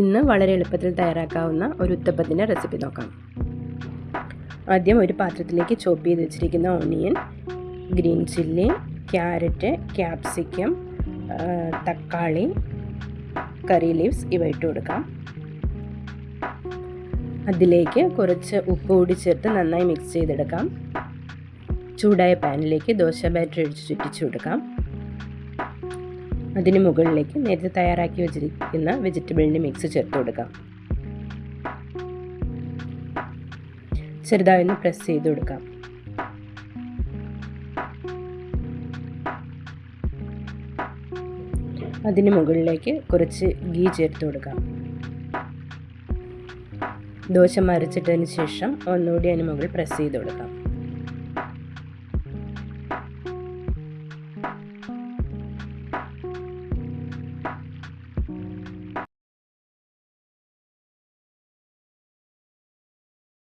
ഇന്ന് വളരെ എളുപ്പത്തിൽ തയ്യാറാക്കാവുന്ന ഒരു ഉത്തപ്പത്തിൻ്റെ റെസിപ്പി നോക്കാം. ആദ്യം ഒരു പാത്രത്തിലേക്ക് ചോപ്പ് ചെയ്ത് വെച്ചിരിക്കുന്ന onion, green chilli, carrot, capsicum, തക്കാളി, കറി ലീവ്സ് ഇവ ഇട്ട് കൊടുക്കാം. അതിലേക്ക് കുറച്ച് ഉപ്പ് കൂടി ചേർത്ത് നന്നായി മിക്സ് ചെയ്തെടുക്കാം. ചൂടായ പാനിലേക്ക് ദോശ ബാറ്റർ ഒഴിച്ച് ചുറ്റിച്ചു കൊടുക്കാം. അതിന് മുകളിലേക്ക് നേരത്തെ തയ്യാറാക്കി വെച്ചിരിക്കുന്ന വെജിറ്റബിളിൻ്റെ മിക്സ് ചേർത്ത് കൊടുക്കാം. ചെറുതായി ഒന്ന് പ്രസ് ചെയ്ത് കൊടുക്കാം. അതിന് മുകളിലേക്ക് കുറച്ച് ഗീ ചേർത്ത് കൊടുക്കാം. ദോശ മറിച്ചിട്ടതിന് ശേഷം ഒന്നുകൂടി അതിന് മുകളിൽ പ്രസ് ചെയ്ത് കൊടുക്കാം.